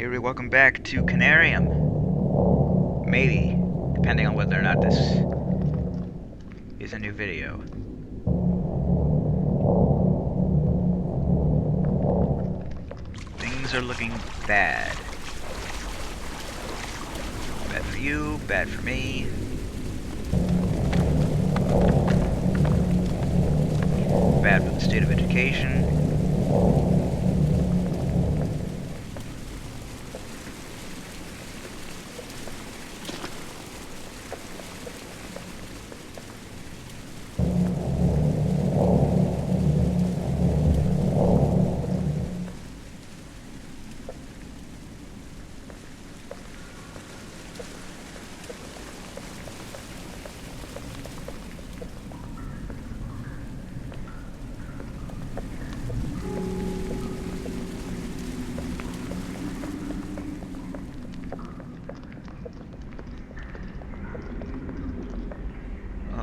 Hey, welcome back to Conarium. Maybe, depending on whether or not this is a new video. Things are looking bad. Bad for you, bad for me. Bad for the state of education.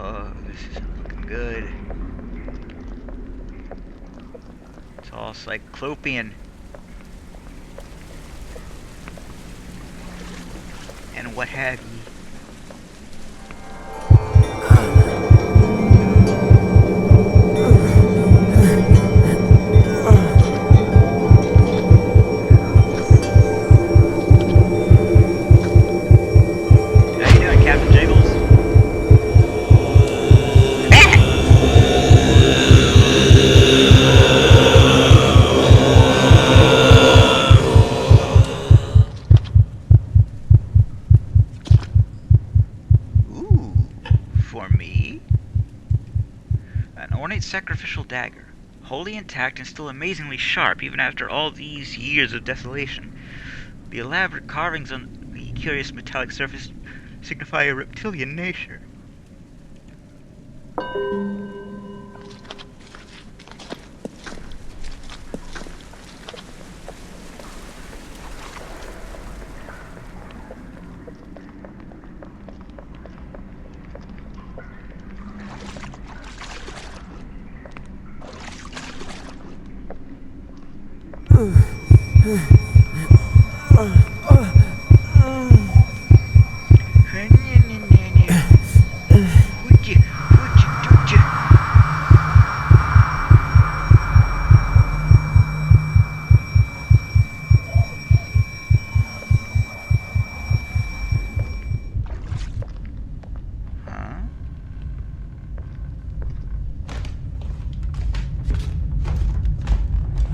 Oh, this isn't looking good. It's all cyclopean. And what have ye. How you doing, Captain Jiggles? Ooh, for me? An ornate sacrificial dagger, wholly intact and still amazingly sharp even after all these years of desolation. The elaborate carvings on the curious metallic surface signify a reptilian nature.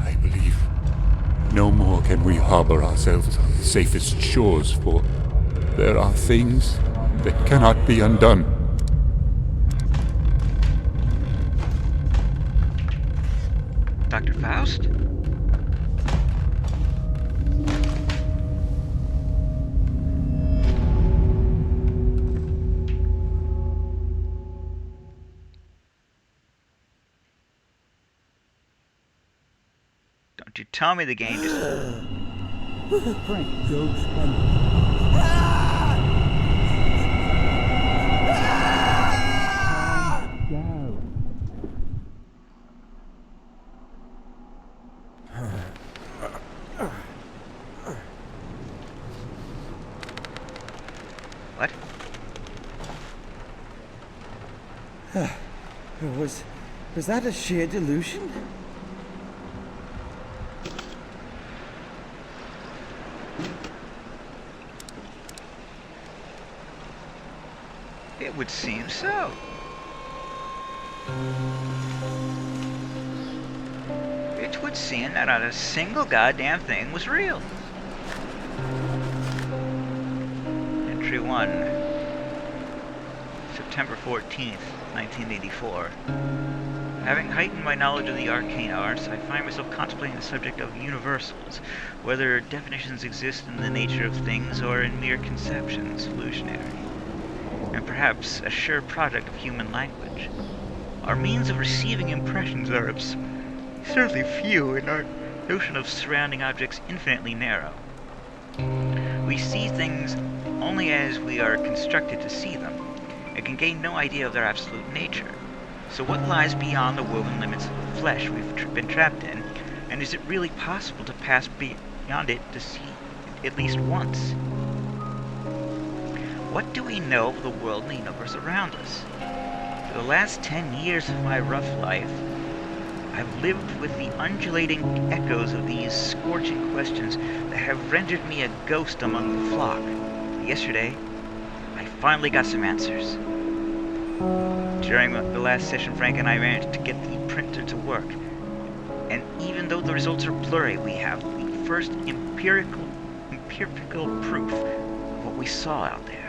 I believe no more can we harbor ourselves on the safest shores, for there are things that cannot be undone. Dr. Faust? Don't you tell me the game just... Frank, Joe, What? Was that a sheer delusion? It would seem so. It would seem that not a single goddamn thing was real. Entry 1. September 14th, 1984. Having heightened my knowledge of the arcane arts, I find myself contemplating the subject of universals, whether definitions exist in the nature of things or in mere conceptions, illusionary, and perhaps a sure product of human language. Our means of receiving impressions are absurdly few, and our notion of surrounding objects infinitely narrow. We see things only as we are constructed to see them, and can gain no idea of their absolute nature. So what lies beyond the woven limits of the flesh we've been trapped in, and is it really possible to pass beyond it to see at least once. What do we know of the world and the universe around us? For the last 10 years of my rough life, I've lived with the undulating echoes of these scorching questions that have rendered me a ghost among the flock. Yesterday, I finally got some answers. During the last session, Frank and I managed to get the printer to work. And even though the results are blurry, we have the first empirical proof of what we saw out there.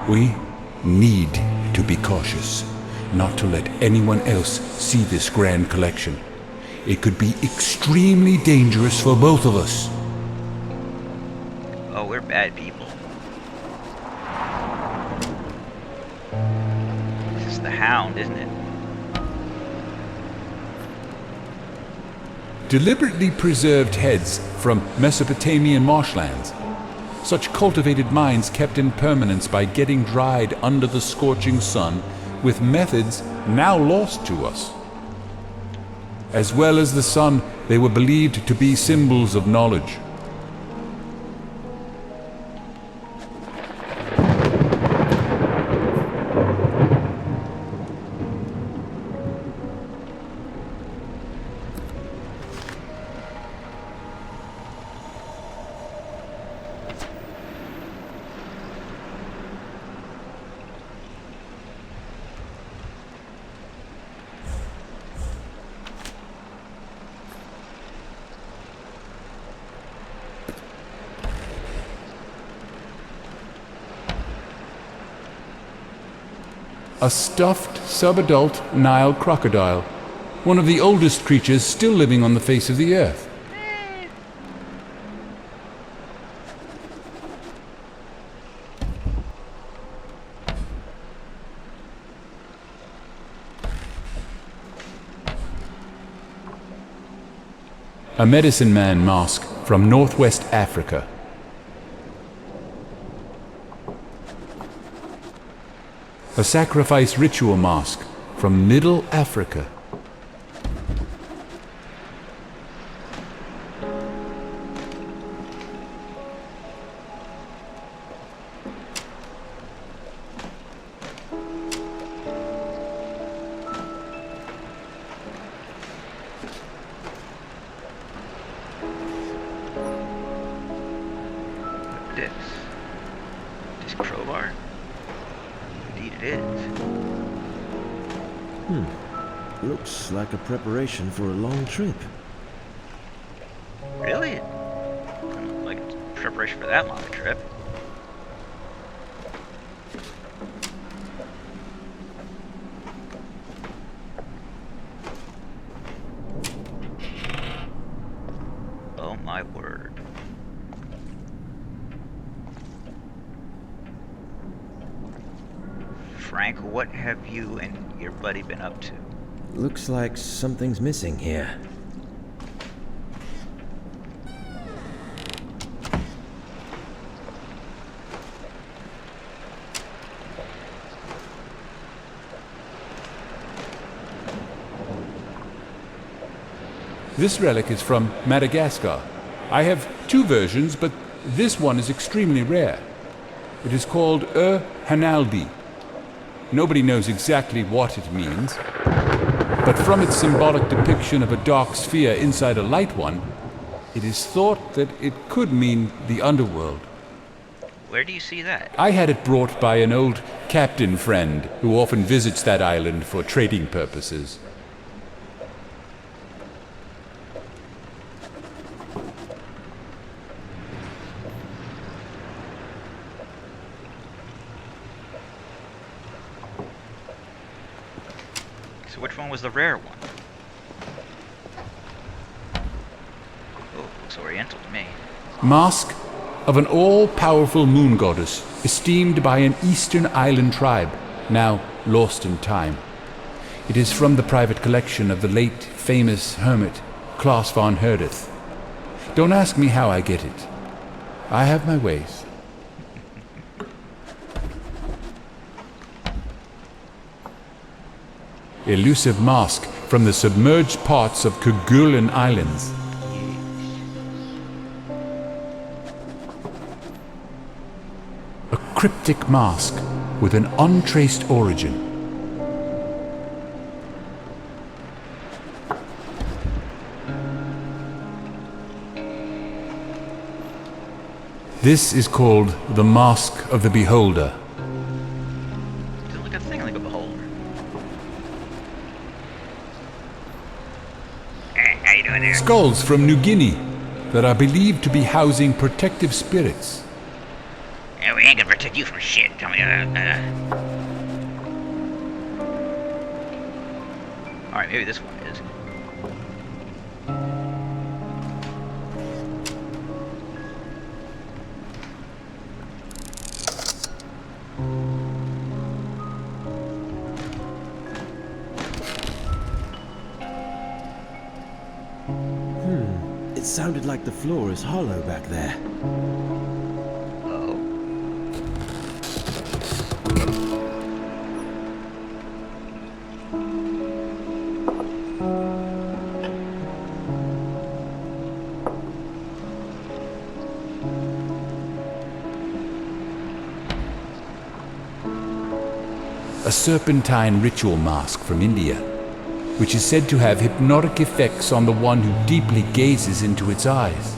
We need to be cautious, not to let anyone else see this grand collection. It could be extremely dangerous for both of us. Oh, we're bad people. This is the Hound, isn't it? Deliberately preserved heads from Mesopotamian marshlands. Such cultivated minds kept in permanence by getting dried under the scorching sun with methods now lost to us. As well as the sun, they were believed to be symbols of knowledge. A stuffed subadult Nile crocodile, one of the oldest creatures still living on the face of the earth. A medicine man mask from northwest Africa. A sacrifice ritual mask from Middle Africa. This crowbar? Indeed it is. Looks like a preparation for a long trip. Really? Like it's preparation for that long a trip. Oh my word. Frank, what have you and your buddy been up to? Looks like something's missing here. This relic is from Madagascar. I have two versions, but this one is extremely rare. It is called Hanalbi. Nobody knows exactly what it means, but from its symbolic depiction of a dark sphere inside a light one, it is thought that it could mean the underworld. Where do you see that? I had it brought by an old captain friend who often visits that island for trading purposes. So which one was the rare one? Oh, looks oriental to me. Mask of an all-powerful moon goddess esteemed by an eastern island tribe, now lost in time. It is from the private collection of the late famous hermit Klaus von Herdeth. Don't ask me how I get it. I have my ways. elusive mask from the submerged parts of Kerguelen Islands. A cryptic mask with an untraced origin. This is called the Mask of the Beholder. Doesn't look a thing like a beholder. How you doing there? Skulls from New Guinea that are believed to be housing protective spirits. Yeah, we ain't gonna protect you from shit. Tell me Alright, maybe this one is. It sounded like the floor is hollow back there. Oh. A serpentine ritual mask from India, which is said to have hypnotic effects on the one who deeply gazes into its eyes.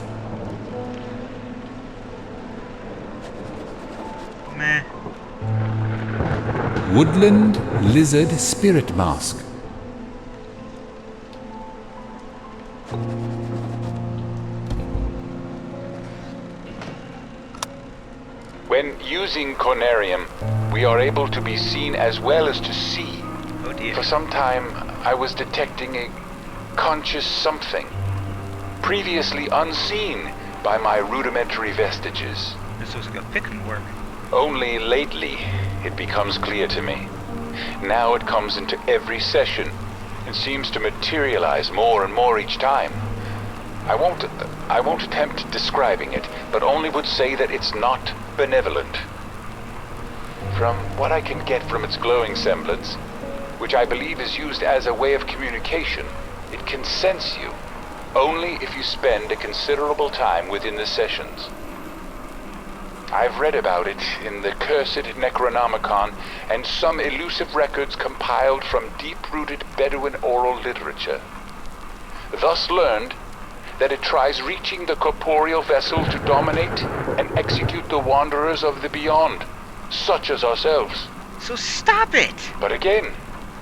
Meh. Woodland lizard spirit mask. When using Conarium, we are able to be seen as well as to see. Oh dear. For some time, I was detecting a conscious something, previously unseen by my rudimentary vestiges. This looks like a picking work. Only lately, it becomes clear to me. Now it comes into every session, and seems to materialize more and more each time. I won't attempt describing it, but only would say that it's not benevolent. From what I can get from its glowing semblance, which I believe is used as a way of communication, it can sense you, only if you spend a considerable time within the sessions. I've read about it in the cursed Necronomicon and some elusive records compiled from deep-rooted Bedouin oral literature. Thus learned that it tries reaching the corporeal vessel to dominate and execute the wanderers of the beyond, such as ourselves. So stop it! But again,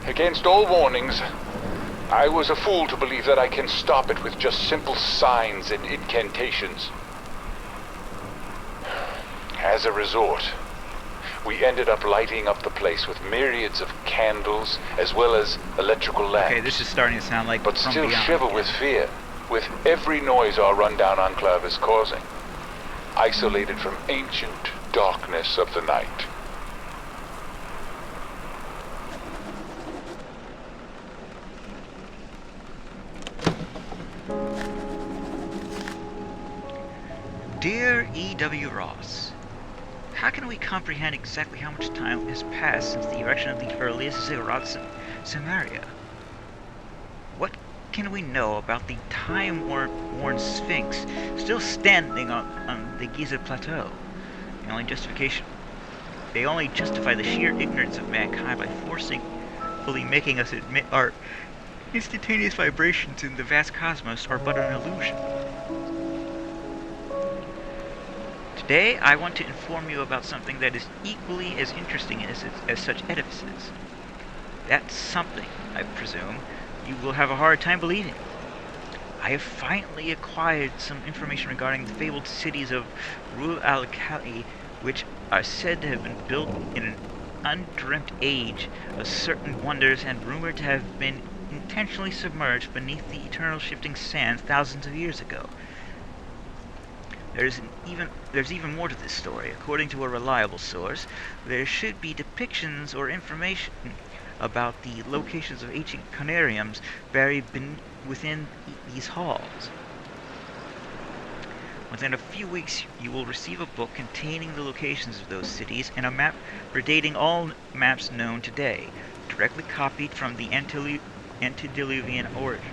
against all warnings, I was a fool to believe that I can stop it with just simple signs and incantations. As a resort, we ended up lighting up the place with myriads of candles as well as electrical lamps. Okay, this is starting to sound like But From still Beyond. shiver with fear, with every noise our rundown enclave is causing, isolated from ancient darkness of the night. Dear E.W. Ross, how can we comprehend exactly how much time has passed since the erection of the earliest ziggurats in Samaria? What can we know about the time-worn Sphinx still standing on the Giza Plateau? They only justify the sheer ignorance of mankind by forcibly making us admit our instantaneous vibrations in the vast cosmos are but an illusion. Today, I want to inform you about something that is equally as interesting as such edifices. That something, I presume, you will have a hard time believing. I have finally acquired some information regarding the fabled cities of Rul al-Khali, which are said to have been built in an undreamt age of certain wonders and rumored to have been intentionally submerged beneath the eternal shifting sands thousands of years ago. There's even more to this story. According to a reliable source, there should be depictions or information about the locations of ancient Conariums buried within these halls. Within a few weeks, you will receive a book containing the locations of those cities and a map predating all maps known today. directly copied from the antediluvian origins.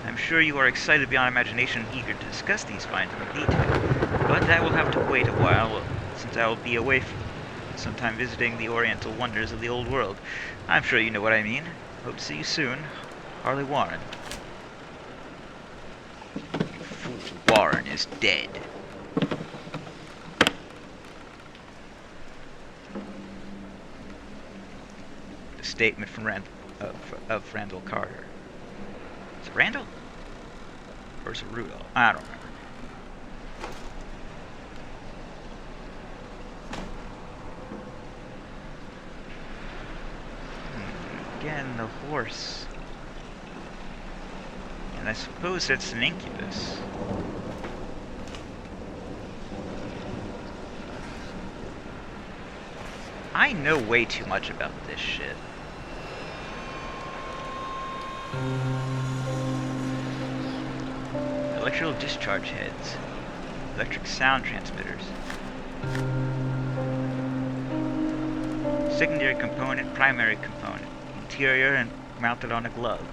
I'm sure you are excited beyond imagination and eager to discuss these findings in detail, but that will have to wait a while, since I will be away for some time visiting the oriental wonders of the old world. I'm sure you know what I mean. Hope to see you soon. Harley Warren. Fool, Warren is dead. The statement from of Randall Carter. Is it Randall? Or is it Rudolph? I don't remember. Again, the horse. And I suppose that's an incubus. I know way too much about this shit. Electrical discharge heads. Electric sound transmitters. Secondary component, primary component. Interior and mounted on a glove.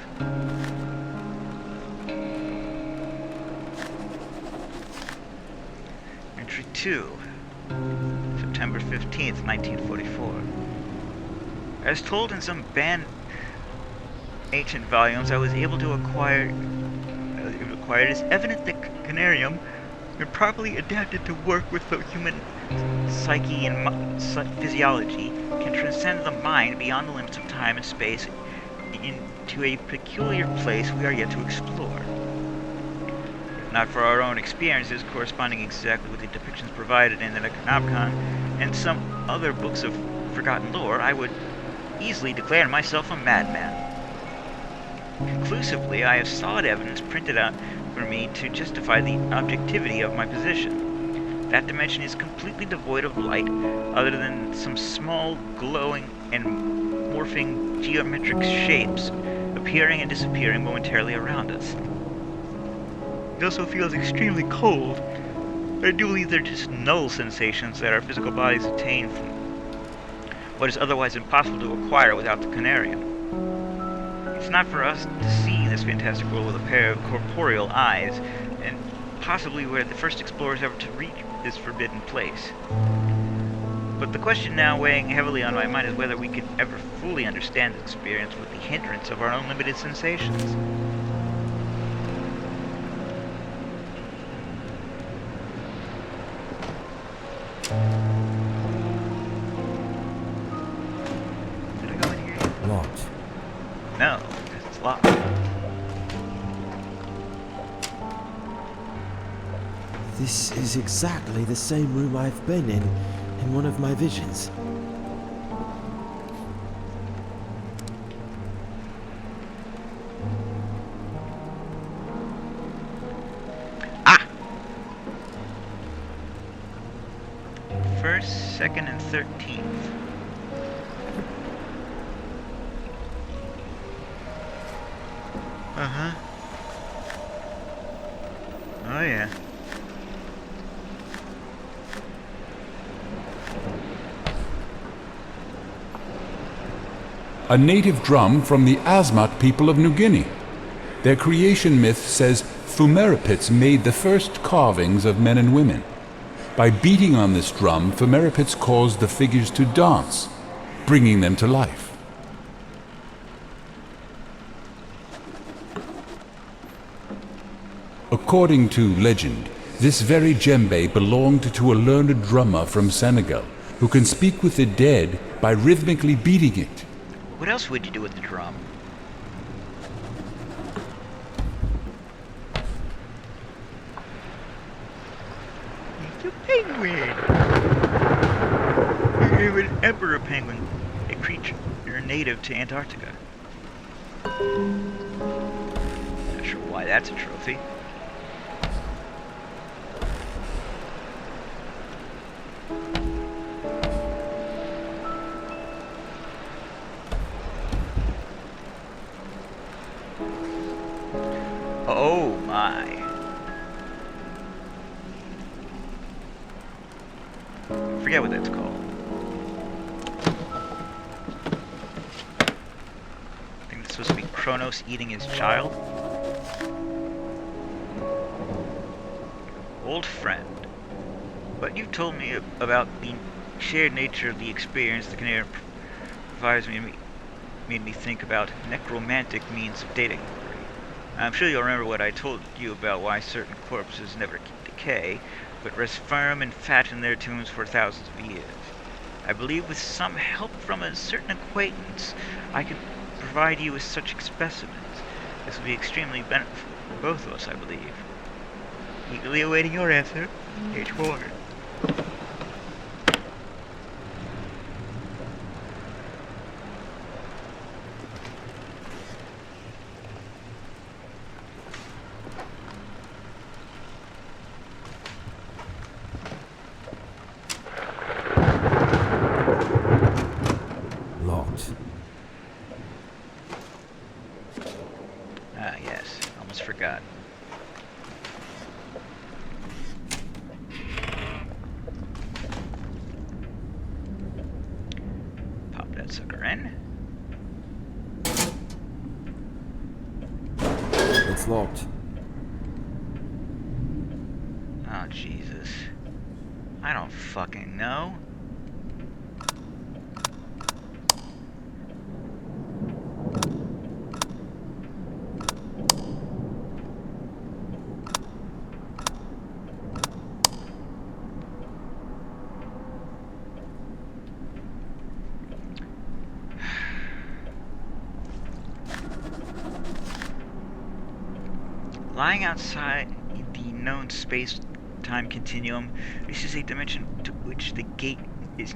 Entry 2. September 15th, 1944. As told in some banned ancient volumes, I was able to acquire it is evident that Conarium, when properly adapted to work with the human psyche and physiology, can transcend the mind beyond the limits of time and space into a peculiar place we are yet to explore. If not for our own experiences corresponding exactly with the depictions provided in the Necronomicon and some other books of forgotten lore, I would easily declare myself a madman. Conclusively, I have solid evidence printed out for me to justify the objectivity of my position. That dimension is completely devoid of light, other than some small, glowing, and morphing geometric shapes appearing and disappearing momentarily around us. It also feels extremely cold. I do believe they're just null sensations that our physical bodies attain from what is otherwise impossible to acquire without the Conarium. It's not for us to see this fantastic world with a pair of corporeal eyes, and possibly we're the first explorers ever to reach this forbidden place. But the question now weighing heavily on my mind is whether we could ever fully understand this experience with the hindrance of our unlimited sensations. Did I go in here? Locked. No, because it's locked. This is exactly the same room I've been in one of my visions. Ah! 1st, 2nd, and 13th. Uh-huh. Oh, yeah. A native drum from the Asmat people of New Guinea. Their creation myth says Phumerapits made the first carvings of men and women. By beating on this drum, Phumerapits caused the figures to dance, bringing them to life. According to legend, this very djembe belonged to a learned drummer from Senegal who can speak with the dead by rhythmically beating it. What else would you do with the drum? It's a penguin! You're an emperor penguin, a creature native to Antarctica. Not sure why that's a trophy. Oh my. Forget what that's called. that's supposed to be Kronos eating his child? Old friend, what you told me about the shared nature of the experience the Conarium provides made me think about necromantic means of data inquiry. I'm sure you'll remember what I told you about why certain corpses never decay, but rest firm and fat in their tombs for thousands of years. I believe with some help from a certain acquaintance, I can provide you with such specimens. This will be extremely beneficial for both of us, I believe. Eagerly awaiting your answer, H. Ward. Locked. Ah, yes. Almost forgot. Pop that sucker in. It's locked. Oh, Jesus. I don't fucking know. Lying outside the known space-time continuum, this is a dimension to which the gate is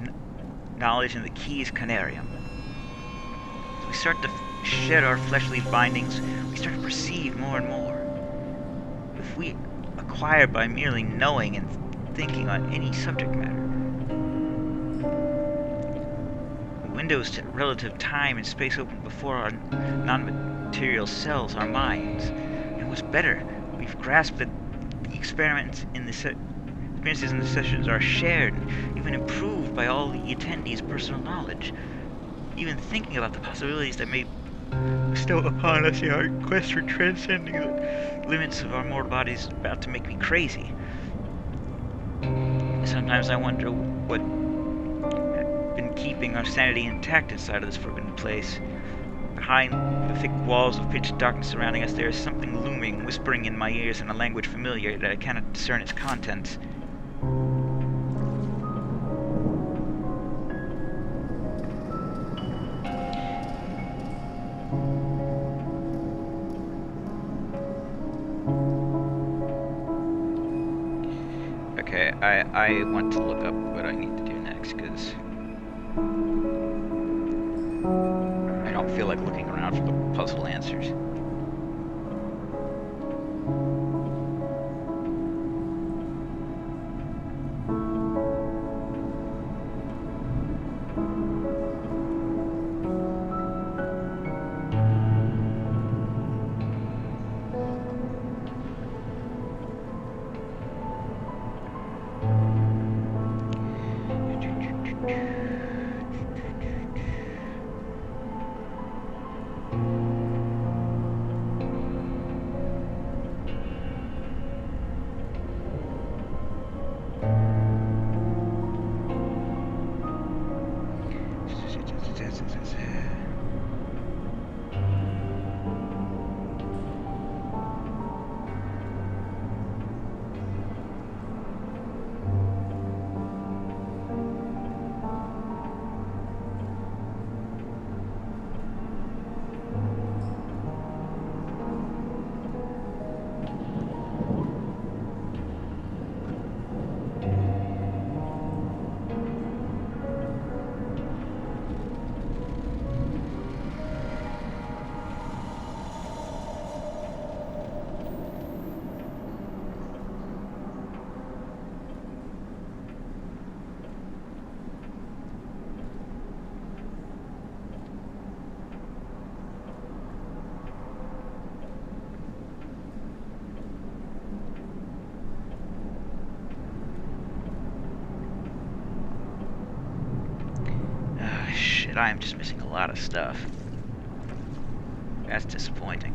knowledge and the key is Conarium. As we start to shed our fleshly bindings, we start to perceive more and more. If we acquire by merely knowing and thinking on any subject matter, the windows to relative time and space open before our non-material selves, our minds. And what's better, we've grasped that the experiences in the sessions are shared and even improved by all the attendees' personal knowledge. Even thinking about the possibilities that may bestow upon us in our quest for transcending the limits of our mortal bodies is about to make me crazy. Sometimes I wonder what has been keeping our sanity intact inside of this forbidden place. Behind the thick walls of pitch darkness surrounding us, there is something looming, whispering in my ears in a language familiar that I cannot discern its contents. Okay, I want to look up what I need to do next, because I don't feel like looking around for the puzzle answers. I am just missing a lot of stuff. That's disappointing.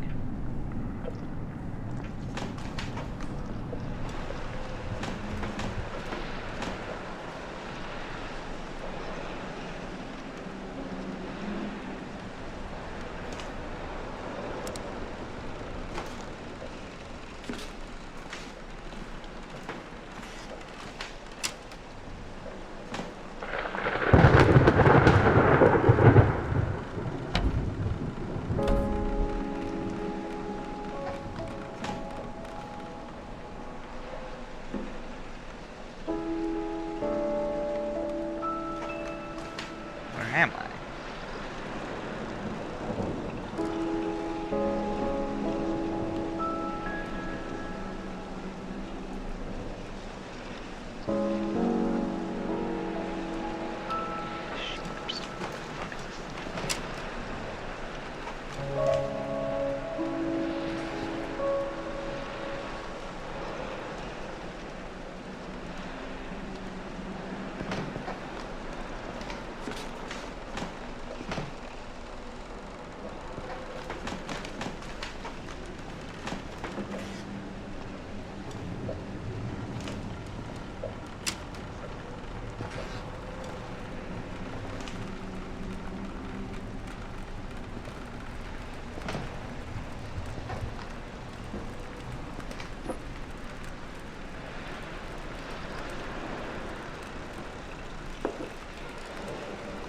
Where am I?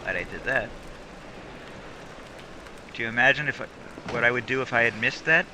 Glad I did that. Do you imagine what I would do if I had missed that?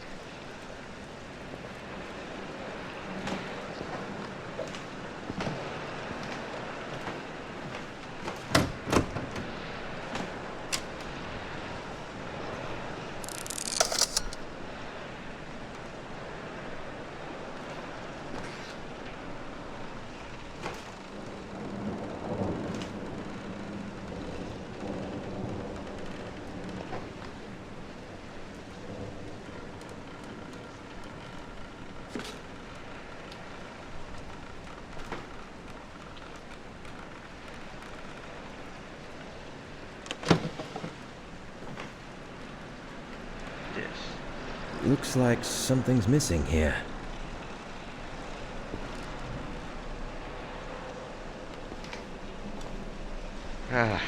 Looks like something's missing here. Ah.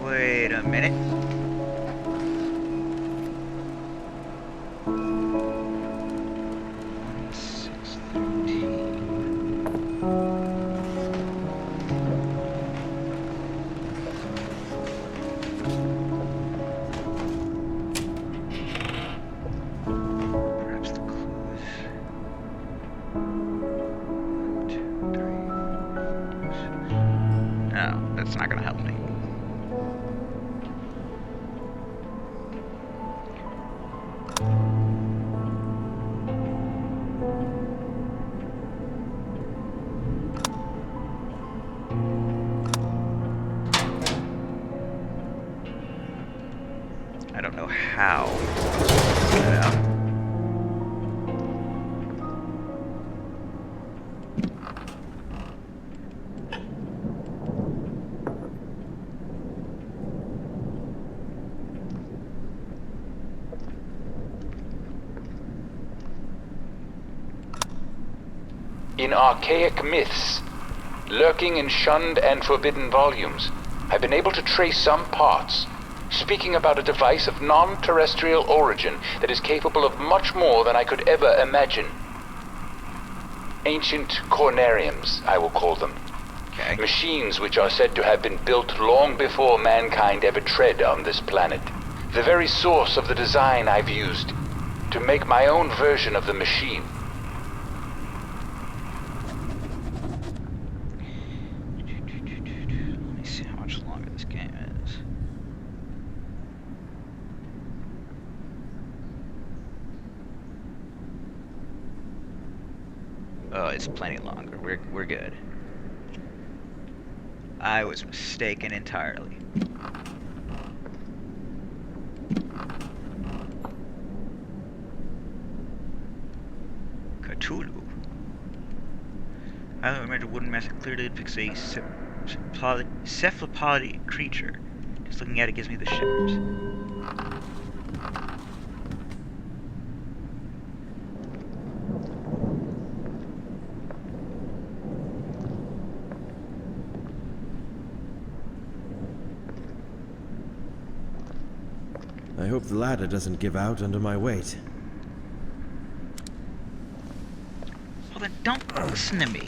Wait a minute. Perhaps the clues. 1, 2, 3, 4, 5, 6. No, that's not gonna help me. I don't know how. Yeah. in archaic myths, lurking in shunned and forbidden volumes, I've been able to trace some parts, speaking about a device of non-terrestrial origin that is capable of much more than I could ever imagine. Ancient Conariums, I will call them. Okay. Machines which are said to have been built long before mankind ever tread on this planet. The very source of the design I've used to make my own version of the machine. Let me see how much longer this game is. Oh, it's plenty longer. We're good. I was mistaken entirely. Cthulhu. I don't remember wooden mask clearly depicts a cephalopod creature. Just looking at it gives me the shivers. I hope the ladder doesn't give out under my weight. Well then, don't listen to me.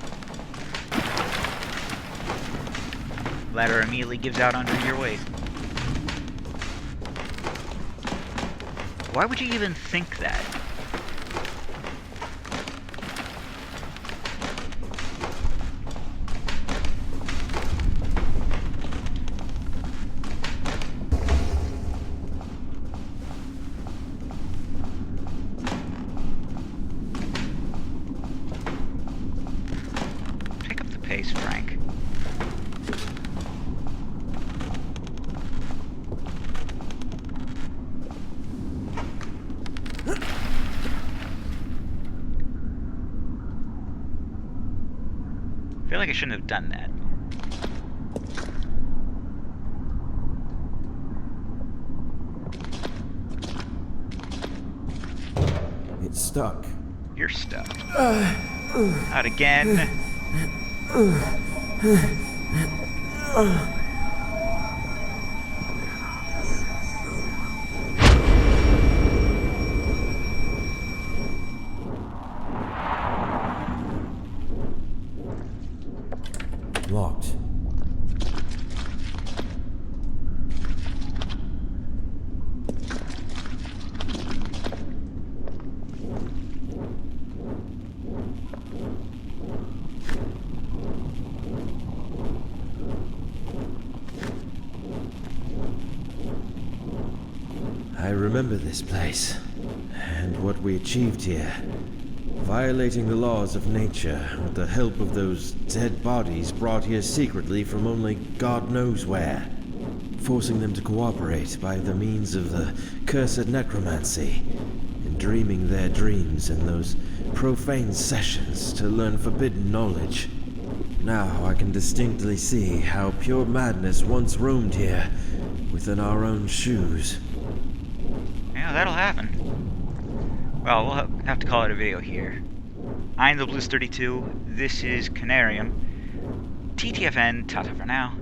Ladder immediately gives out under your weight. Why would you even think that? Pick up the pace, Frank. I feel like I shouldn't have done that. It's stuck. You're stuck. Not again. Locked. I remember this place, and what we achieved here. Violating the laws of nature with the help of those dead bodies brought here secretly from only God knows where. Forcing them to cooperate by the means of the cursed necromancy, and dreaming their dreams in those profane sessions to learn forbidden knowledge. Now I can distinctly see how pure madness once roamed here, within our own shoes. Yeah, that'll happen. Well, we'll have to call it a video here. I'm the Blues 32. This is Conarium. TTFN, ta-ta for now.